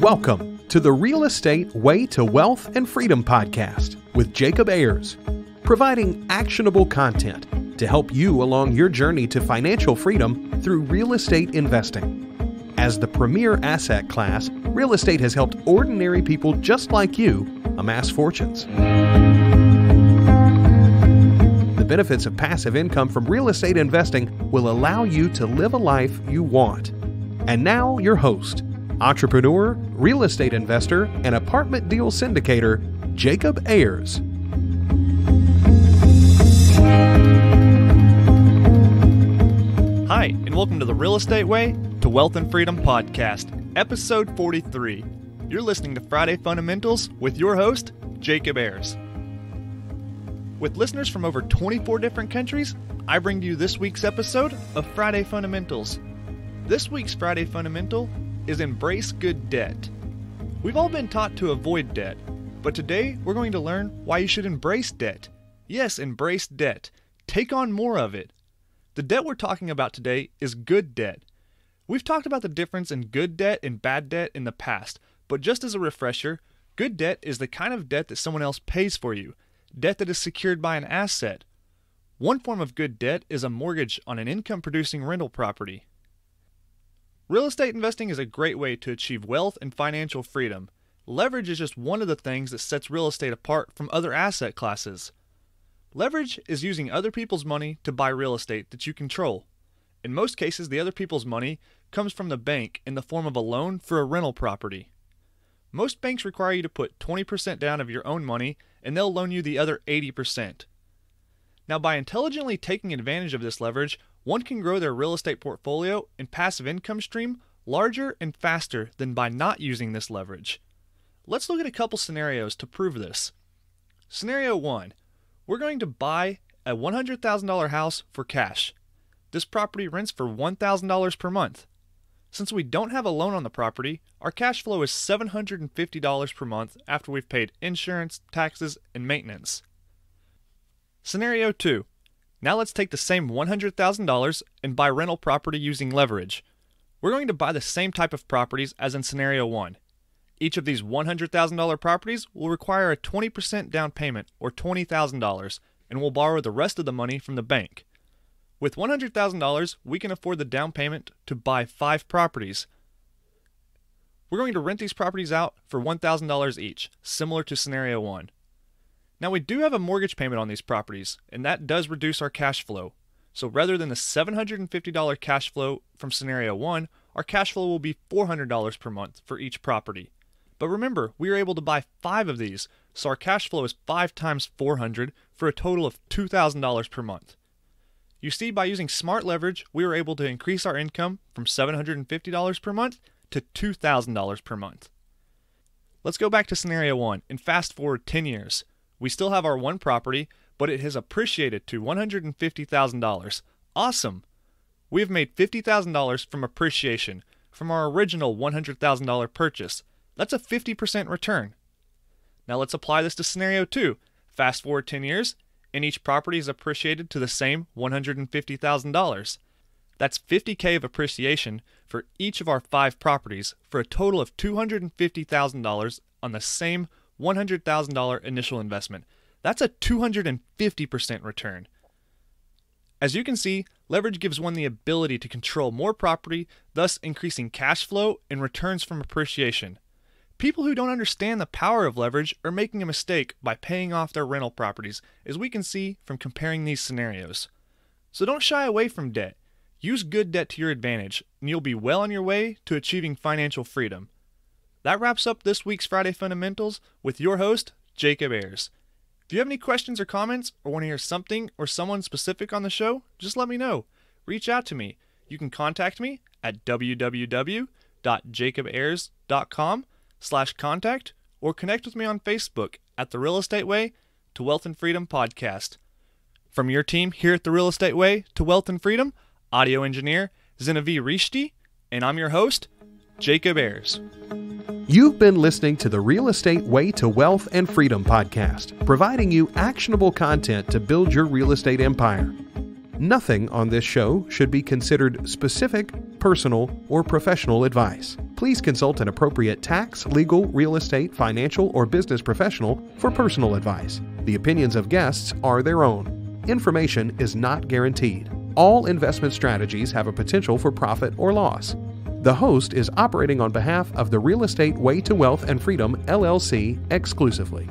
Welcome to the Real Estate Way to Wealth and Freedom podcast with Jacob Ayers, providing actionable content to help you along your journey to financial freedom through real estate investing. As the premier asset class, real estate has helped ordinary people just like you amass fortunes. The benefits of passive income from real estate investing will allow you to live a life you want. And now your host, entrepreneur, real estate investor, and apartment deal syndicator, Jacob Ayers. Hi, and welcome to the Real Estate Way to Wealth and Freedom podcast, episode 43. You're listening to Friday Fundamentals with your host, Jacob Ayers. With listeners from over 24 different countries, I bring to you this week's episode of Friday Fundamentals. This week's Friday Fundamental is embrace good debt. We've all been taught to avoid debt, but today we're going to learn why you should embrace debt. Yes, embrace debt. Take on more of it. The debt we're talking about today is good debt. We've talked about the difference in good debt and bad debt in the past, but just as a refresher, good debt is the kind of debt that someone else pays for you, debt that is secured by an asset. One form of good debt is a mortgage on an income-producing rental property. Real estate investing is a great way to achieve wealth and financial freedom. Leverage is just one of the things that sets real estate apart from other asset classes. Leverage is using other people's money to buy real estate that you control. In most cases, the other people's money comes from the bank in the form of a loan for a rental property. Most banks require you to put 20% down of your own money, and they'll loan you the other 80%. Now, by intelligently taking advantage of this leverage, one can grow their real estate portfolio and passive income stream larger and faster than by not using this leverage. Let's look at a couple scenarios to prove this. Scenario 1. We're going to buy a $100,000 house for cash. This property rents for $1,000 per month. Since we don't have a loan on the property, our cash flow is $750 per month after we've paid insurance, taxes, and maintenance. Scenario 2. Now let's take the same $100,000 and buy rental property using leverage. We're going to buy the same type of properties as in Scenario 1. Each of these $100,000 properties will require a 20% down payment or $20,000, and we'll borrow the rest of the money from the bank. With $100,000, we can afford the down payment to buy 5 properties. We're going to rent these properties out for $1,000 each, similar to Scenario 1. Now we do have a mortgage payment on these properties, and that does reduce our cash flow. So rather than the $750 cash flow from Scenario 1, our cash flow will be $400 per month for each property. But remember, we are able to buy 5 of these, so our cash flow is 5 times $400 for a total of $2,000 per month. You see, by using smart leverage, we were able to increase our income from $750 per month to $2,000 per month. Let's go back to Scenario 1 and fast forward 10 years. We still have our one property, but it has appreciated to $150,000. Awesome! We have made $50,000 from appreciation from our original $100,000 purchase. That's a 50% return. Now let's apply this to Scenario 2. Fast forward 10 years, and each property is appreciated to the same $150,000. That's $50,000 of appreciation for each of our 5 properties for a total of $250,000 on the same $100,000 initial investment. That's a 250% return. As you can see, leverage gives one the ability to control more property, thus increasing cash flow and returns from appreciation. People who don't understand the power of leverage are making a mistake by paying off their rental properties, as we can see from comparing these scenarios. So don't shy away from debt. Use good debt to your advantage, and you'll be well on your way to achieving financial freedom. That wraps up this week's Friday Fundamentals with your host, Jacob Ayers. If you have any questions or comments or want to hear something or someone specific on the show, just let me know. Reach out to me. You can contact me at www.jacobayers.com/contact or connect with me on Facebook at The Real Estate Way to Wealth and Freedom Podcast. From your team here at The Real Estate Way to Wealth and Freedom, audio engineer Zinavi Rishti, and I'm your host, Jacob Ayers. You've been listening to the Real Estate Way to Wealth and Freedom podcast, providing you actionable content to build your real estate empire. Nothing on this show should be considered specific, personal, or professional advice. Please consult an appropriate tax, legal, real estate, financial, or business professional for personal advice. The opinions of guests are their own. Information is not guaranteed. All investment strategies have a potential for profit or loss. The host is operating on behalf of the Real Estate Way to Wealth and Freedom, LLC exclusively.